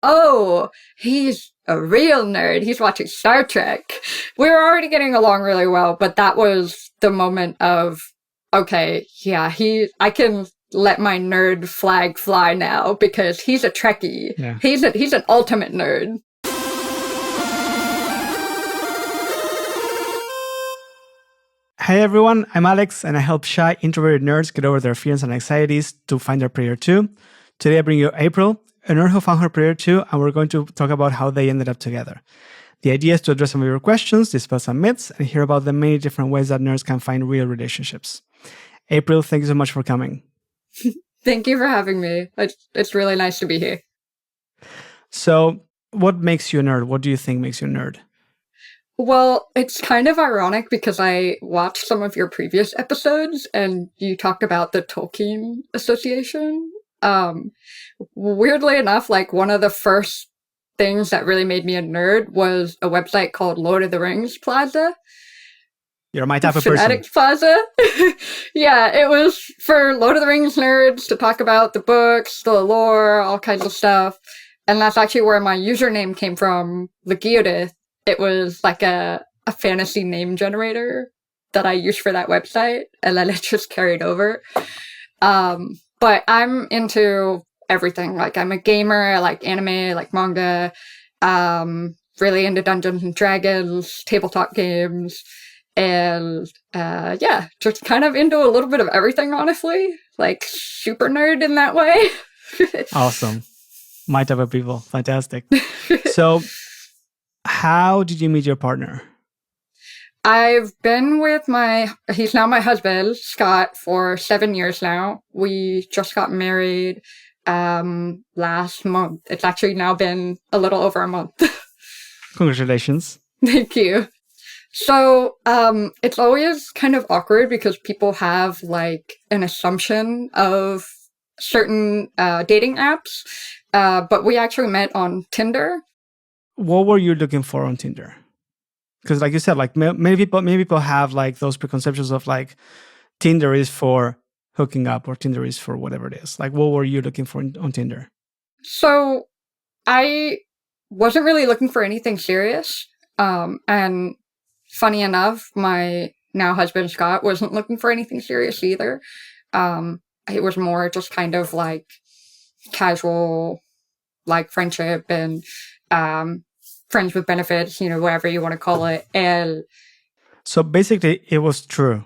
oh, he's a real nerd. He's watching Star Trek. We were already getting along really well, but that was the moment of, okay, yeah, I can let my nerd flag fly now because he's a Trekkie. Yeah. He's an ultimate nerd. Hey everyone, I'm Alex, and I help shy, introverted nerds get over their fears and anxieties to find their prayer too. Today I bring you April, a nerd who found her prayer too, and we're going to talk about how they ended up together. The idea is to address some of your questions, dispel some myths, and hear about the many different ways that nerds can find real relationships. April, thank you so much for coming. Thank you for having me. It's really nice to be here. So, what makes you a nerd? What do you think makes you a nerd? Well, it's kind of ironic because I watched some of your previous episodes and you talked about the Tolkien Association. Weirdly enough, like one of the first things that really made me a nerd was a website called Lord of the Rings Plaza. You're my type of Fanatics person. Plaza. Yeah, it was for Lord of the Rings nerds to talk about the books, the lore, all kinds of stuff. And that's actually where my username came from, Legiodith. It was like a fantasy name generator that I used for that website, and then it just carried over. But I'm into everything. Like, I'm a gamer, I like anime, I like manga, really into Dungeons and Dragons, tabletop games, and yeah, just kind of into a little bit of everything, honestly. Like, super nerd in that way. Awesome. My type of people. Fantastic. So, how did you meet your partner? I've been with he's now my husband, Scott, for 7 years now. We just got married last month. It's actually now been a little over a month. Congratulations. Thank you. So it's always kind of awkward because people have like an assumption of certain dating apps, but we actually met on Tinder. What were you looking for on Tinder? Because like you said, like many people have like those preconceptions of like Tinder is for hooking up or Tinder is for whatever it is. Like, what were you looking for on Tinder? So I wasn't really looking for anything serious. And funny enough, my now husband Scott wasn't looking for anything serious either. It was more just kind of like casual, like friendship and friends with benefits, whatever you want to call it. And so basically it was true.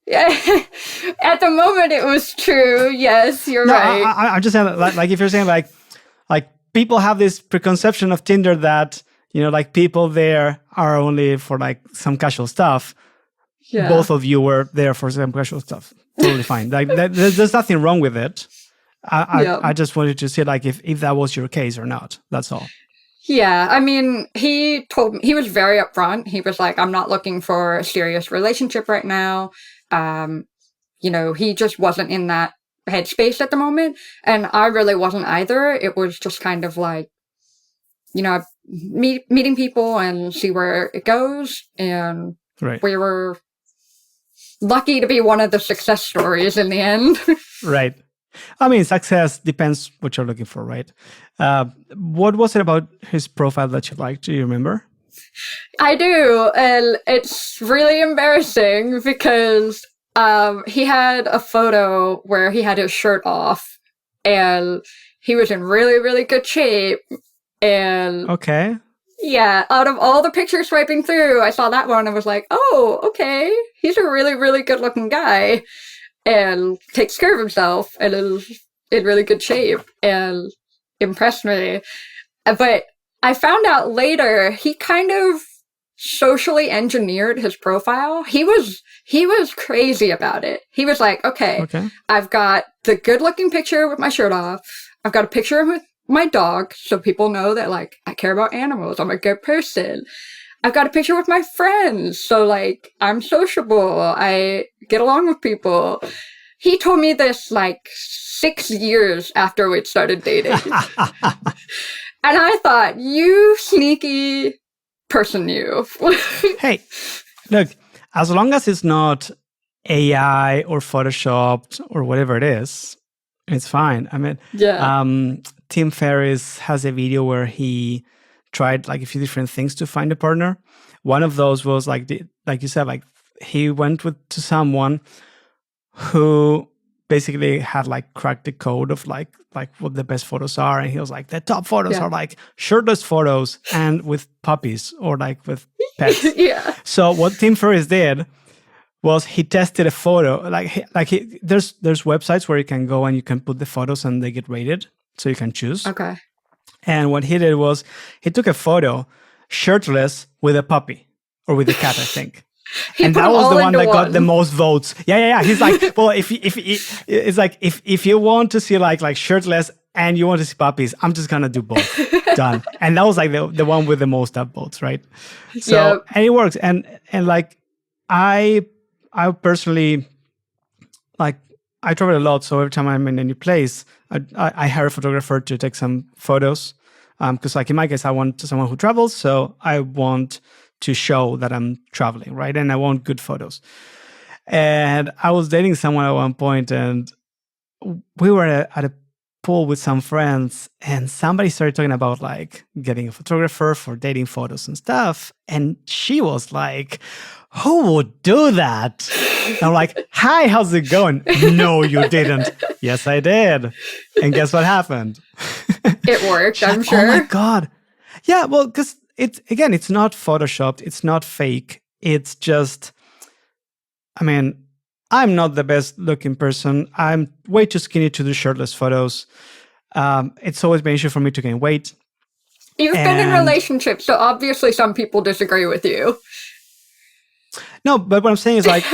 Yeah, at the moment it was true. Yes, you're right. I'm just saying, like if you're saying like people have this preconception of Tinder that, like people there are only for like some casual stuff. Yeah. Both of you were there for some casual stuff. Totally fine. Like there's nothing wrong with it. I just wanted to see like if that was your case or not. That's all. Yeah, I mean, he told me, he was very upfront. He was like, I'm not looking for a serious relationship right now. He just wasn't in that headspace at the moment. And I really wasn't either. It was just kind of like, meeting people and see where it goes. And we were lucky to be one of the success stories in the end. Right. I mean, success depends what you're looking for, right? What was it about his profile that you liked? Do you remember? I do, and it's really embarrassing because he had a photo where he had his shirt off, and he was in really, really good shape. And okay, yeah, out of all the pictures swiping through, I saw that one and was like, "Oh, okay, he's a really, really good-looking guy." And takes care of himself and is in really good shape and impressed me. But I found out later he kind of socially engineered his profile. He was crazy about it. He was like, okay, I've got the good looking picture with my shirt off. I've got a picture with my dog so people know that like I care about animals. I'm a good person. I've got a picture with my friends, so, like, I'm sociable. I get along with people. He told me this, like, 6 years after we'd started dating. And I thought, you sneaky person, you. Hey, look, as long as it's not AI or Photoshopped or whatever it is, It's fine. I mean, Yeah. Tim Ferriss has a video where he tried like a few different things to find a partner. One of those was like like you said, like he went to someone who basically had like cracked the code of like what the best photos are, and he was like, the top photos Yeah. are like shirtless photos and with puppies or like with pets. Yeah. So what Tim Ferriss did was he tested a photo. There's websites where you can go and you can put the photos and they get rated, so you can choose. Okay. And what he did was he took a photo shirtless with a puppy or with a cat, I think. And that was the one that got the most votes. Yeah. He's like, well, if it's like if you want to see like shirtless and you want to see puppies, I'm just gonna do both. Done. And that was like the one with the most upvotes, right? So and it works. And like I personally, like, I travel a lot, so every time I'm in any place, I hire a photographer to take some photos. Because like in my case, I want someone who travels, so I want to show that I'm traveling, right? And I want good photos. And I was dating someone at one point, and we were at a pool with some friends, and somebody started talking about like getting a photographer for dating photos and stuff. And she was like, who would do that? And I'm like, hi, how's it going? No, you didn't. Yes, I did. And guess what happened? It worked, I'm sure. Oh my God. Yeah, well, because it's not photoshopped. It's not fake. It's just, I mean, I'm not the best looking person. I'm way too skinny to do shirtless photos. It's always been an issue for me to gain weight. You've been in relationships, so obviously some people disagree with you. No, but what I'm saying is like,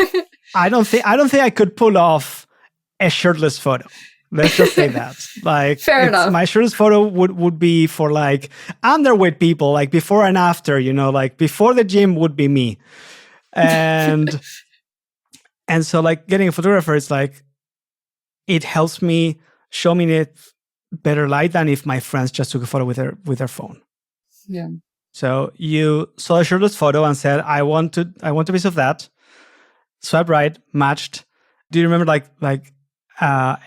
I don't think I could pull off a shirtless photo. Let's just say that. Like, fair enough. My shirtless photo would be for like underweight people, like before and after, like before the gym would be me. And and so like getting a photographer is like, it helps me show me in a better light than if my friends just took a photo with their phone. Yeah. So you saw a shirtless photo and said, I want a piece of that. Swipe right, matched. Do you remember like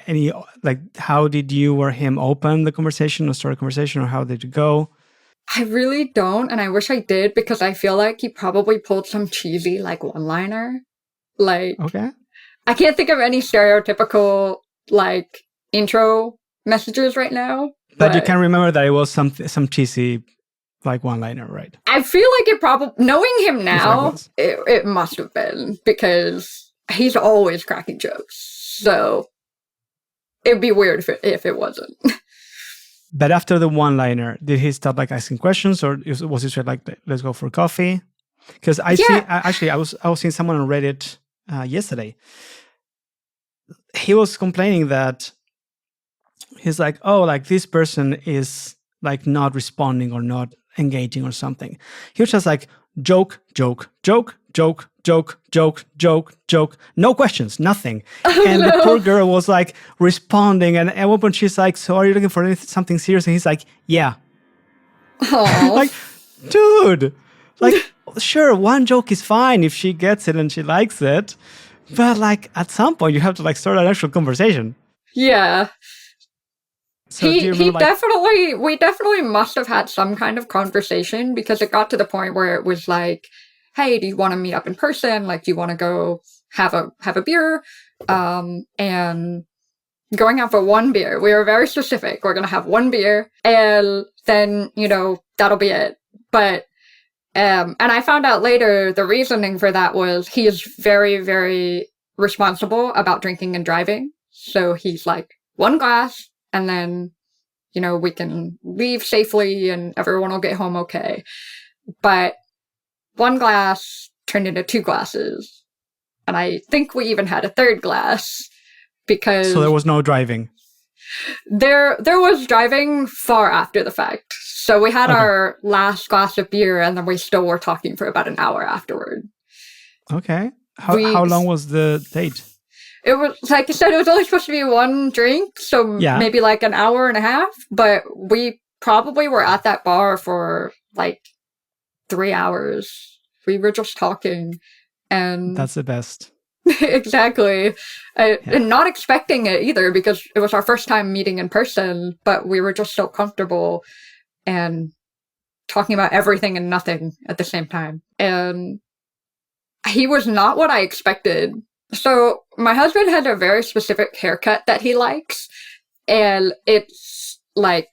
any, like, how did you or him open the conversation or start a conversation, or how did it go? I really don't, and I wish I did, because I feel like he probably pulled some cheesy like one-liner. Like, okay, I can't think of any stereotypical like intro messages right now. But you can remember that it was some cheesy like one-liner, right? I feel like it probably, knowing him now, it must have been, because he's always cracking jokes. So it'd be weird if it wasn't. But after the one-liner, did he start like asking questions, or was he straight like, let's go for coffee? Because I was seeing someone on Reddit yesterday. He was complaining that he's like, oh, like this person is like not responding or not engaging or something. He was just like, joke, joke, joke, joke, joke, joke, joke, joke, no questions, nothing. And the poor girl was like responding, and at one point she's like, so are you looking for something serious? And he's like, yeah. Like, dude, like, sure, one joke is fine if she gets it and she likes it, but like at some point you have to like start an actual conversation. Yeah. So we definitely must have had some kind of conversation, because it got to the point where it was like, hey, do you want to meet up in person? Like, do you want to go have a beer? And going out for one beer. We were very specific. We're going to have one beer, and then, that'll be it. But, and I found out later the reasoning for that was he is very, very responsible about drinking and driving. So he's like, one glass, and then, we can leave safely and everyone will get home okay. But one glass turned into two glasses. And I think we even had a third glass, because... So there was no driving? There was driving far after the fact. So we had our last glass of beer, and then we still were talking for about an hour afterward. Okay. How long was the date? It was, like I said, it was only supposed to be one drink, so maybe like an hour and a half, but we probably were at that bar for like 3 hours. We were just talking, and... That's the best. Exactly. And not expecting it either, because it was our first time meeting in person, but we were just so comfortable and talking about everything and nothing at the same time. And he was not what I expected. So my husband has a very specific haircut that he likes, and it's like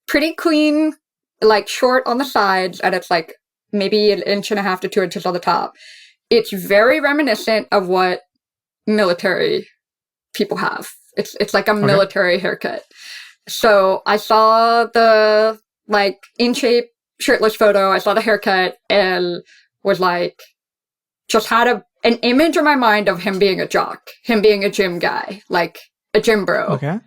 pretty clean, like short on the sides, and it's like maybe 1.5 to 2 inches on the top. It's very reminiscent of what military people have. It's like a military haircut. So I saw the like in shape shirtless photo, I saw the haircut and was like, just had an image in my mind of him being a jock, him being a gym guy, like a gym bro. Okay.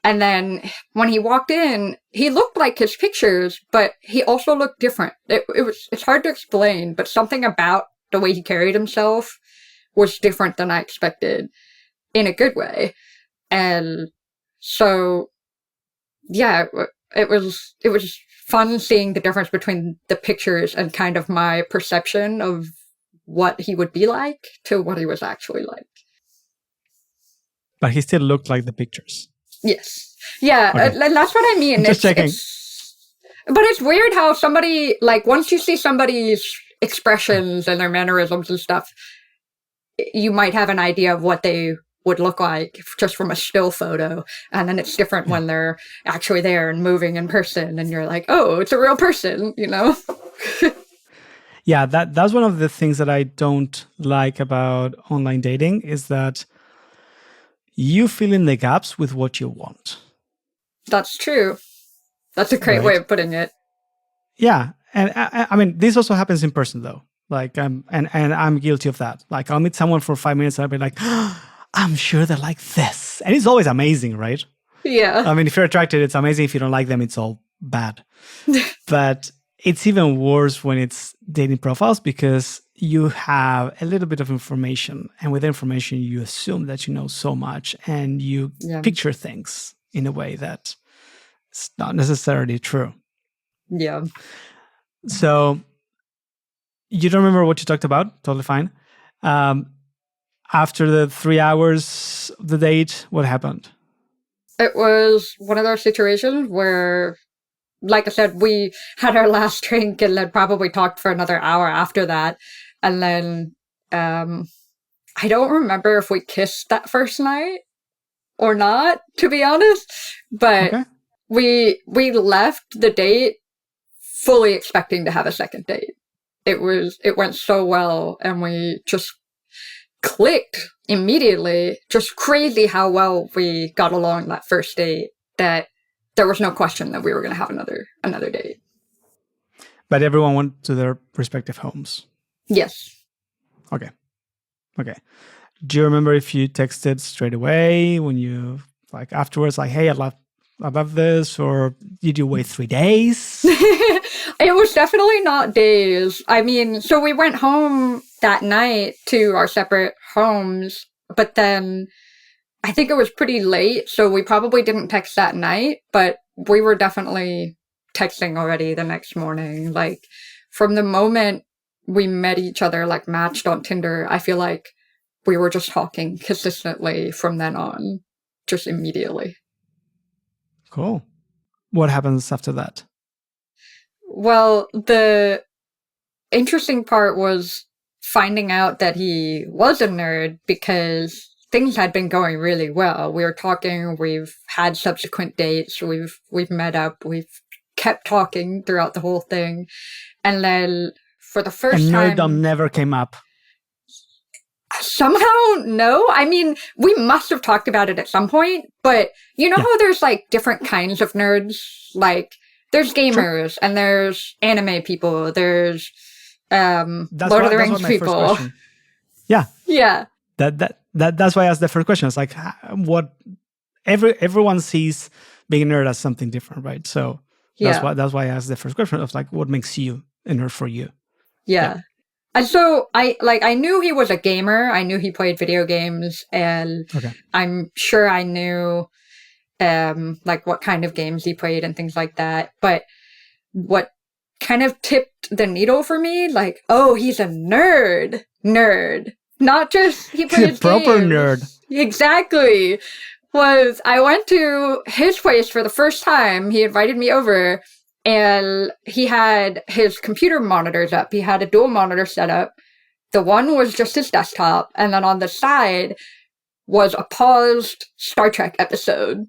And then when he walked in, he looked like his pictures, but he also looked different. It's hard to explain, but something about the way he carried himself was different than I expected in a good way. And so, yeah, it was fun seeing the difference between the pictures and kind of my perception of what he would be like to what he was actually like. But he still looked like the pictures. Yes. Yeah, Okay. that's what I mean. Just checking. But it's weird how somebody, like, once you see somebody's expressions and their mannerisms and stuff, you might have an idea of what they would look like just from a still photo. And then it's different when they're actually there and moving in person. And you're like, oh, it's a real person, you know? Yeah, that's one of the things that I don't like about online dating is that you fill in the gaps with what you want. That's true. That's a great way of putting it. Yeah. And I mean, this also happens in person though. Like, and I'm guilty of that. Like I'll meet someone for 5 minutes and I'll be like, oh, I'm sure they're like this. And it's always amazing, right? Yeah. I mean, if you're attracted, it's amazing. If you don't like them, it's all bad. But it's even worse when it's dating profiles because you have a little bit of information. And with information, you assume that you know so much and you picture things in a way that it's not necessarily true. Yeah. So you don't remember what you talked about? Totally fine. After the 3 hours of the date, what happened? It was one of those situations where, like I said, we had our last drink and then probably talked for another hour after that. And then I don't remember if we kissed that first night or not, to be honest. But we left the date fully expecting to have a second date. It went so well and we just clicked immediately. Just crazy how well we got along that first date that there was no question that we were going to have another date. But everyone went to their respective homes. Yes. Okay. Do you remember if you texted straight away when you like afterwards, like, hey, I love this, or did you wait 3 days? It was definitely not days. I mean, so we went home that night to our separate homes, but then I think it was pretty late, so we probably didn't text that night, but we were definitely texting already the next morning. Like, from the moment we met each other, like matched on Tinder, I feel like we were just talking consistently from then on, just immediately. Cool. What happens after that? Well, the interesting part was finding out that he was a nerd because things had been going really well. We were talking, we've had subsequent dates, we've met up, we've kept talking throughout the whole thing. And then for the first time... nerddom never came up. Somehow, no. I mean, we must have talked about it at some point, but you know how there's like different kinds of nerds? Like, there's gamers and there's anime people, there's Lord of the Rings people. Yeah. Yeah. That's why I asked the first question. It's like what everyone sees being a nerd as something different, right? So that's why I asked the first question of like what makes you a nerd for you. Yeah. And so I knew he was a gamer. I knew he played video games, and I'm sure I knew like what kind of games he played and things like that. But what kind of tipped the needle for me, like, oh, he's a nerd, Not just he plays Proper games. nerd. Exactly. I went to his place for the first time. He invited me over, and he had his computer monitors up. He had a dual monitor set up. The one was just his desktop, and then on the side was a paused Star Trek episode.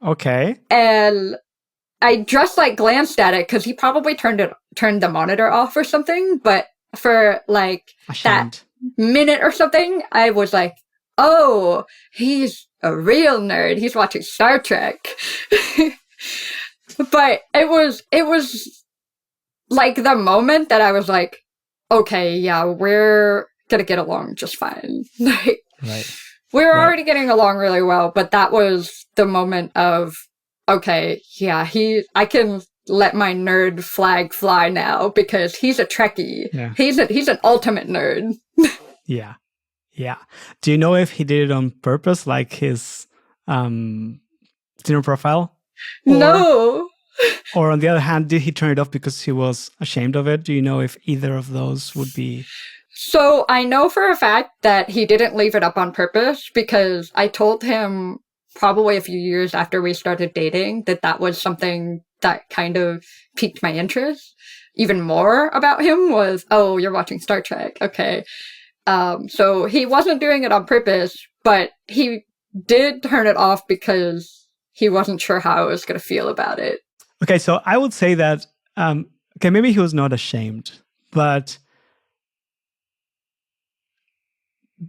Okay. And I just like glanced at it because he probably turned the monitor off or something. But for like that minute or something, I was like, "Oh, he's a real nerd. He's watching Star Trek." But it was like the moment that I was like, "Okay, yeah, we're gonna get along just fine." Like, right. We were already getting along really well, but that was the moment of, okay, yeah, I can let my nerd flag fly now because he's a Trekkie. Yeah. He's an ultimate nerd. Yeah. Yeah. Do you know if he did it on purpose, like his Tinder profile? No. Or on the other hand, did he turn it off because he was ashamed of it? Do you know if either of those would be... So I know for a fact that he didn't leave it up on purpose because I told him probably a few years after we started dating that was something that kind of piqued my interest. Even more about him was, oh, you're watching Star Trek. Okay. So he wasn't doing it on purpose, but he did turn it off because he wasn't sure how I was going to feel about it. Okay, so I would say that, okay, maybe he was not ashamed, but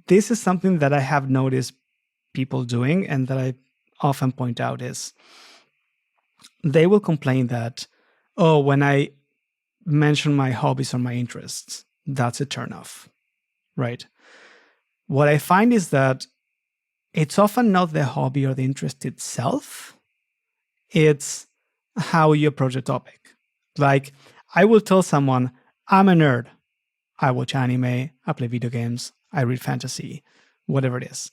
this is something that I have noticed people doing and that I often point out is they will complain that, oh, when I mention my hobbies or my interests, that's a turnoff, right? What I find is that it's often not the hobby or the interest itself. It's how you approach a topic. Like, I will tell someone, I'm a nerd. I watch anime, I play video games, I read fantasy, whatever it is.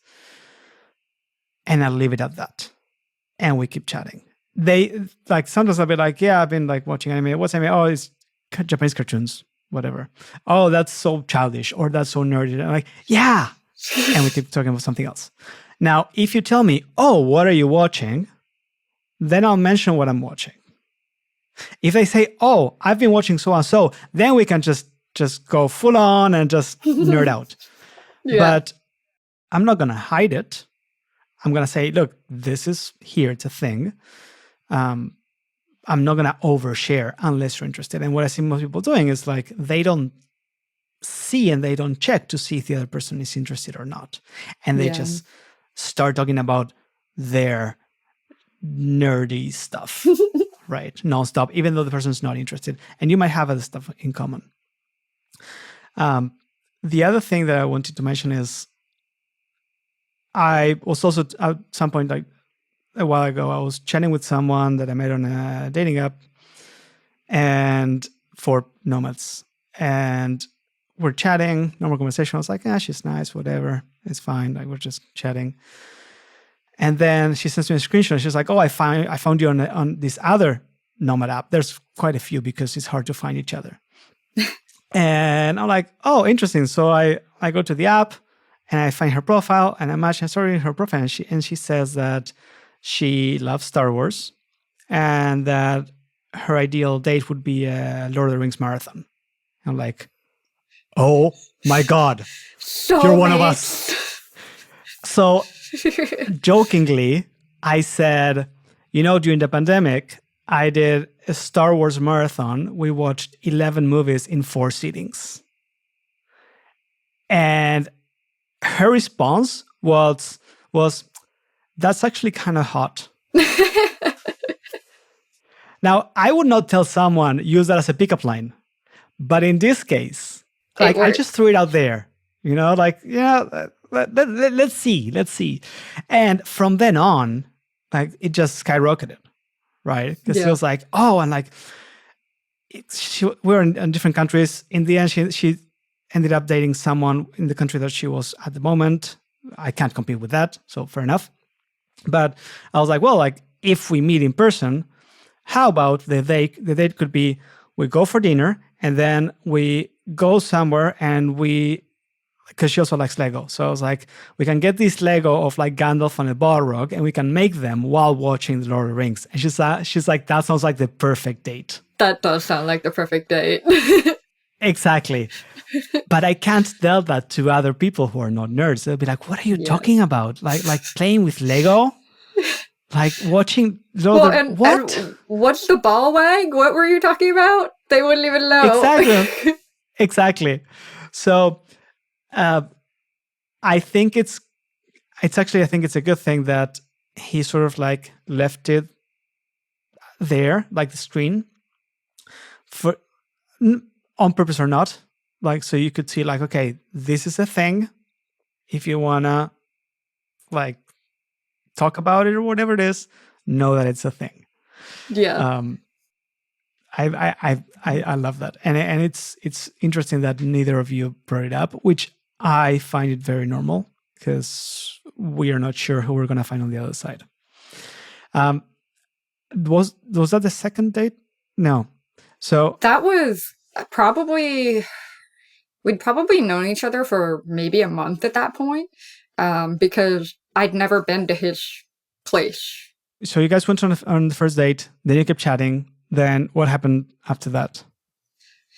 And I leave it at that. And we keep chatting. They, like, sometimes I'll be like, yeah, I've been, like, watching anime. What's anime? Oh, it's Japanese cartoons, whatever. Oh, that's so childish, or that's so nerdy. And I'm like, yeah. And we keep talking about something else. Now, if you tell me, oh, what are you watching? Then I'll mention what I'm watching. If they say, oh, I've been watching so and so, then we can just go full on and just nerd out. Yeah. But I'm not going to hide it. I'm going to say, look, this is here. It's a thing. I'm not going to overshare unless you're interested. And what I see most people doing is like they don't see and they don't check to see if the other person is interested or not. And they just start talking about their nerdy stuff, right? Nonstop, even though the person's not interested. And you might have other stuff in common. The other thing that I wanted to mention is I was also at some point, like a while ago, I was chatting with someone that I met on a dating app and for nomads. And we're chatting, normal conversation. I was like, she's nice, whatever. It's fine. Like, we're just chatting. And then she sends me a screenshot. She's like, oh, I found you on this other nomad app. There's quite a few because it's hard to find each other. And I'm like, oh, interesting. So I go to the app and I find her profile and I match her profile. And she says that she loves Star Wars and that her ideal date would be a Lord of the Rings marathon. I'm like, oh my God, you're one of us. So jokingly, I said, during the pandemic, I did a Star Wars marathon. We watched 11 movies in 4 sittings. And her response was that's actually kind of hot. Now, I would not tell someone, use that as a pickup line. But in this case, like I just threw it out there, let's see. And from then on, like it just skyrocketed, right? Because it was like, oh, and like we're in different countries. In the end, she ended up dating someone in the country that she was at the moment. I can't compete with that, so fair enough. But I was like, well, like if we meet in person, how about the date could be we go for dinner and then we go somewhere and we because she also likes Lego. So I was like, we can get this Lego of like Gandalf and a Balrog, and we can make them while watching The Lord of the Rings. And she's like, that sounds like the perfect date. That does sound like the perfect date. Exactly. But I can't tell that to other people who are not nerds. They'll be like, what are you talking about? Like playing with Lego? Like watching and what's the ball wag? What were you talking about? They wouldn't even know. Exactly. So I think it's a good thing that he sort of like left it there, like the screen, for on purpose or not. Like, so you could see like, okay, this is a thing. If you wanna like talk about it or whatever it is, know that it's a thing. Yeah. I love that, and it's interesting that neither of you brought it up, which I find it very normal because we are not sure who we're gonna find on the other side. Was that the second date? No. So that was we'd probably known each other for maybe a month at that point, because I'd never been to his place. So you guys went on the first date, then you kept chatting. Then what happened after that?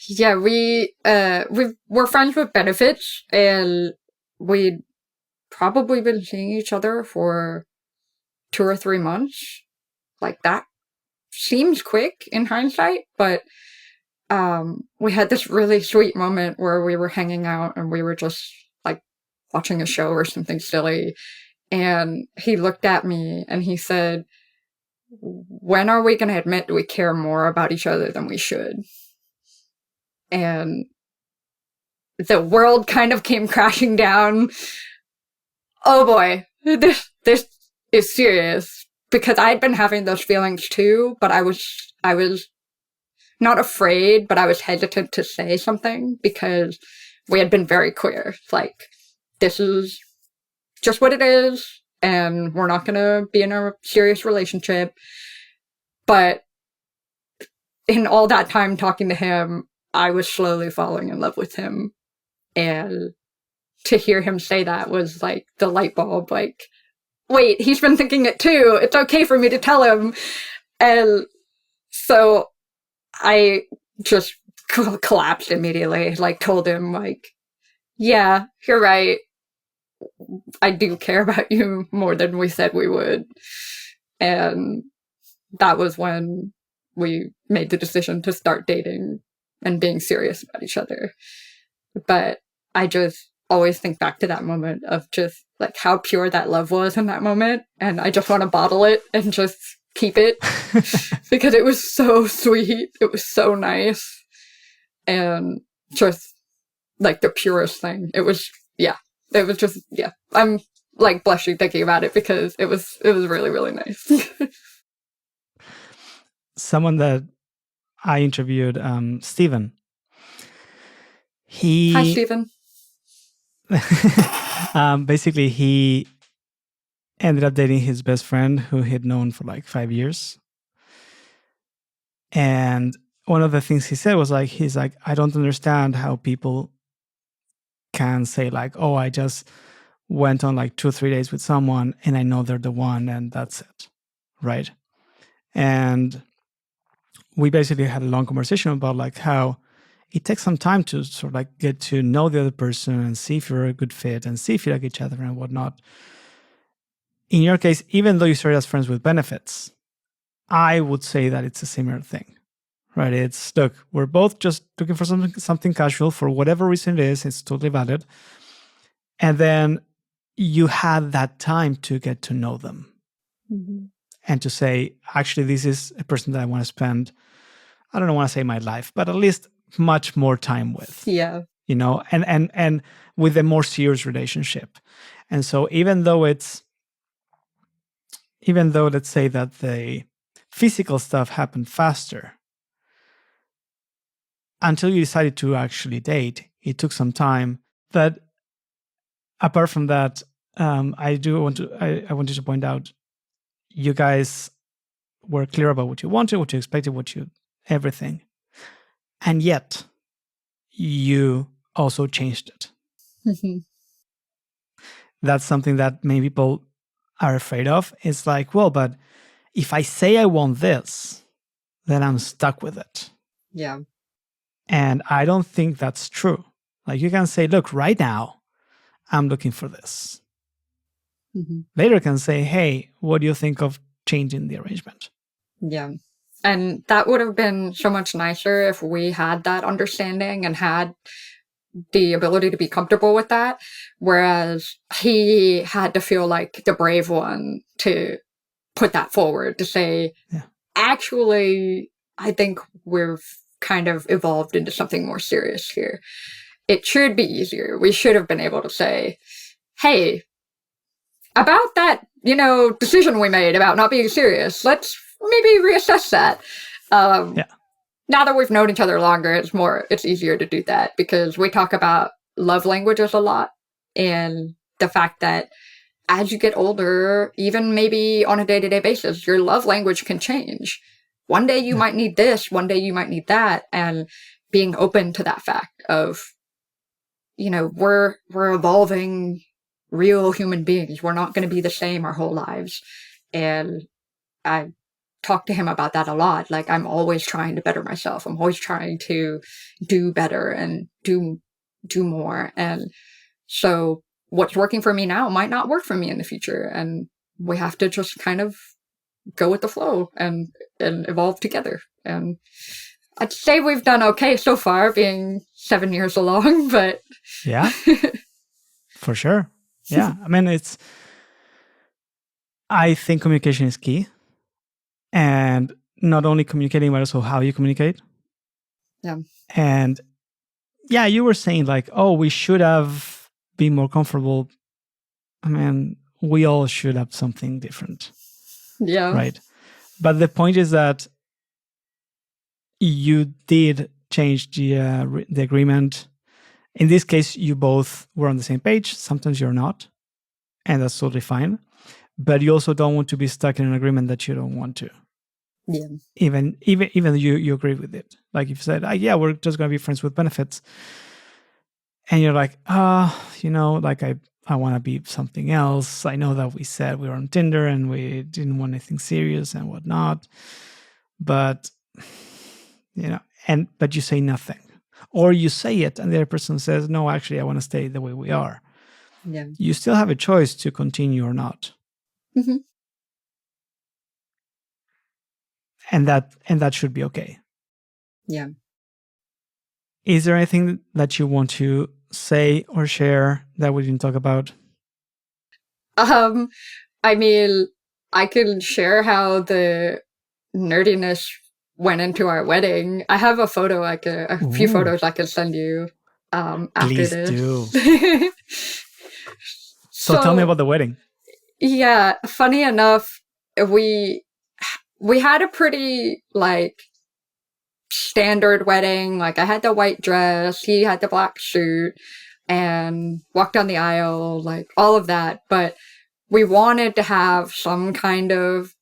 Yeah, we were friends with benefits, and we'd probably been seeing each other for 2 or 3 months. Like, that seems quick in hindsight, but we had this really sweet moment where we were hanging out and we were just like watching a show or something silly, and he looked at me and he said, when are we going to admit we care more about each other than we should? And the world kind of came crashing down. Oh boy, this is serious, because I'd been having those feelings too, but I was not afraid, but I was hesitant to say something because we had been very clear. Like, this is just what it is, and we're not going to be in a serious relationship. But in all that time talking to him, I was slowly falling in love with him. And to hear him say that was like the light bulb, like, wait, he's been thinking it too. It's okay for me to tell him. And so I just collapsed immediately, like told him, like, yeah, you're right. I do care about you more than we said we would. And that was when we made the decision to start dating and being serious about each other. But I just always think back to that moment of just like how pure that love was in that moment. And I just want to bottle it and just keep it because it was so sweet. It was so nice. And just like the purest thing. It was just, I'm like blushing thinking about it because it was really, really nice. Someone that I interviewed, Stephen. Hi, Stephen. Basically, he ended up dating his best friend who he'd known for like 5 years. And one of the things he said was like, he's like, I don't understand how people can say like, oh, I just went on like 2 or 3 days with someone and I know they're the one and that's it. Right. And we basically had a long conversation about like how it takes some time to sort of like get to know the other person and see if you're a good fit and see if you like each other and whatnot. In your case, even though you started as friends with benefits, I would say that it's a similar thing, right? It's, look, we're both just looking for something casual for whatever reason it is. It's totally valid. And then you had that time to get to know them and to say, actually, this is a person that I want to spend, I don't want to say my life, but at least much more time with. Yeah. You know, and with a more serious relationship. And so even though let's say that the physical stuff happened faster, until you decided to actually date, it took some time. But apart from that, I wanted to point out, you guys were clear about what you wanted, what you expected, everything. And yet you also changed it. Mhm. That's something that many people are afraid of. It's like, well, but if I say I want this, then I'm stuck with it. Yeah. And I don't think that's true. Like you can say, look, right now, I'm looking for this. Mhm. Later can say, hey, what do you think of changing the arrangement? Yeah. And that would have been so much nicer if we had that understanding and had the ability to be comfortable with that. Whereas he had to feel like the brave one to put that forward, to say, Yeah. actually, I think we've kind of evolved into something more serious here. It should be easier. We should have been able to say, hey, about that, decision we made about not being serious, let's maybe reassess that. Yeah. Now that we've known each other longer, it's easier to do that because we talk about love languages a lot and the fact that as you get older, even maybe on a day-to-day basis, your love language can change. One day you might need this, one day you might need that, and being open to that fact of, we're evolving real human beings. We're not going to be the same our whole lives. And I talk to him about that a lot. Like, I'm always trying to better myself. I'm always trying to do better and do more. And so what's working for me now might not work for me in the future. And we have to just kind of go with the flow and evolve together. And I'd say we've done okay so far, being 7 years along, but Yeah, for sure. Yeah. I mean, I think communication is key. And not only communicating, but also how you communicate. Yeah. And yeah, you were saying like, oh, we should have been more comfortable. I mean, we all should have something different. Yeah. Right. But the point is that you did change the agreement. In this case, you both were on the same page. Sometimes you're not, and that's totally fine. But you also don't want to be stuck in an agreement that you don't want to. Yeah. Even you agree with it. Like if you said, yeah, we're just going to be friends with benefits. And you're like, like I want to be something else. I know that we said we were on Tinder and we didn't want anything serious and whatnot. But, but you say nothing. Or you say it and the other person says, no, actually, I want to stay the way we are. Yeah. You still have a choice to continue or not. Mm-hmm. And that should be okay. Yeah. Is there anything that you want to say or share that we didn't talk about? I mean, I can share how the nerdiness went into our wedding. I have a photo, a few photos I can send you after Please this. do. So tell me about the wedding. Yeah, funny enough, we had a pretty standard wedding. Like I had the white dress, he had the black suit, and walked down the aisle, like all of that. But we wanted to have some kind of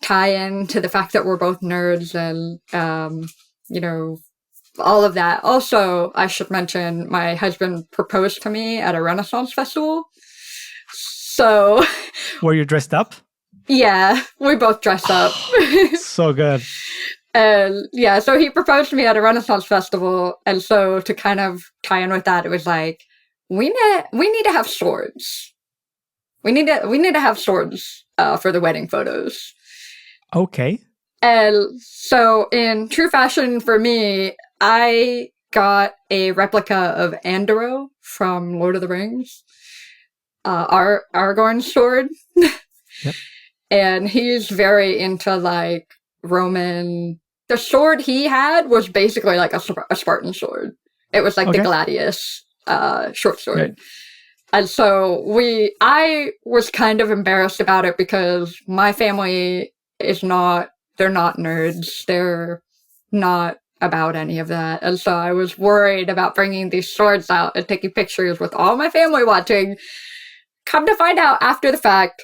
tie-in to the fact that we're both nerds and, all of that. Also, I should mention my husband proposed to me at a Renaissance festival. So. Were you dressed up? Yeah, we both dressed up. So good. And yeah, so he proposed to me at a Renaissance festival. And so to kind of tie in with that, it was like, we need to have swords. We need to have swords for the wedding photos. Okay. And so in true fashion for me, I got a replica of Andoro from Lord of the Rings. Aragorn's sword. Yep. And he's very into Roman. The sword he had was basically like a Spartan sword. It was like the Gladius short sword. Right. And so I was kind of embarrassed about it because my family they're not nerds. They're not about any of that. And so I was worried about bringing these swords out and taking pictures with all my family watching. Come to find out after the fact,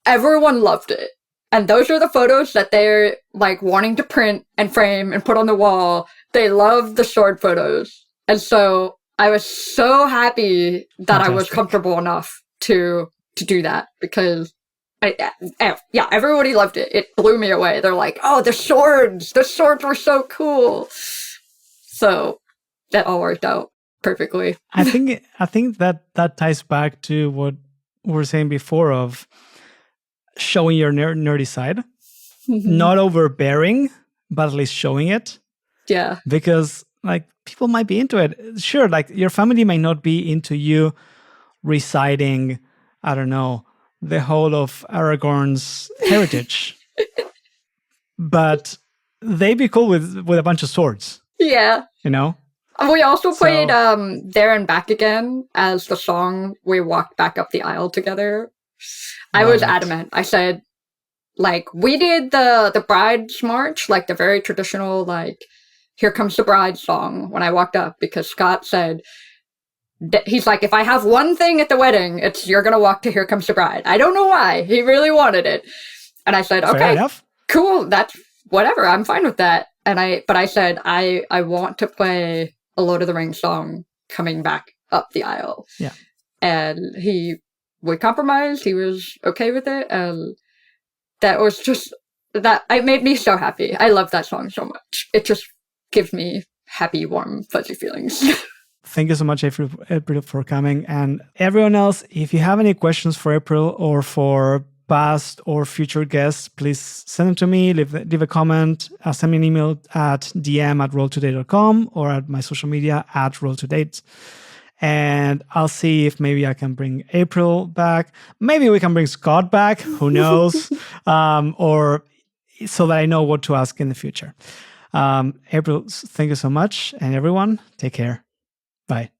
everyone loved it. And those are the photos that they're wanting to print and frame and put on the wall. They love the sword photos. And so I was so happy that I was Fantastic. comfortable enough to do that because yeah, everybody loved it. It blew me away. They're like, "Oh, the swords were so cool." So that all worked out perfectly. I think that ties back to what we were saying before of showing your nerdy side, not overbearing, but at least showing it. Yeah. Because like people might be into it. Sure, like your family might not be into you reciting, I don't know, the whole of Aragorn's heritage, but they'd be cool with a bunch of swords. Yeah. You know? We also played There and Back Again as the song we walked back up the aisle together. I was adamant. I said, like, we did the bride's march, like the very traditional, like, Here Comes the Bride song when I walked up, because Scott said, he's like, if I have one thing at the wedding, it's you're going to walk to Here Comes the Bride. I don't know why. He really wanted it. And I said, okay, cool. That's whatever. I'm fine with that. But I said, I want to play a Lord of the Rings song coming back up the aisle. Yeah. And we compromised. He was okay with it. And that was just, it made me so happy. I love that song so much. It just gives me happy, warm, fuzzy feelings. Thank you so much, April, for coming. And everyone else, if you have any questions for April or for past or future guests, please send them to me, leave a comment, send me an email at dm@rolltoday.com or at my social media at rolltodate. And I'll see if maybe I can bring April back. Maybe we can bring Scott back. Who knows? Or so that I know what to ask in the future. April, thank you so much. And everyone, take care. Bye.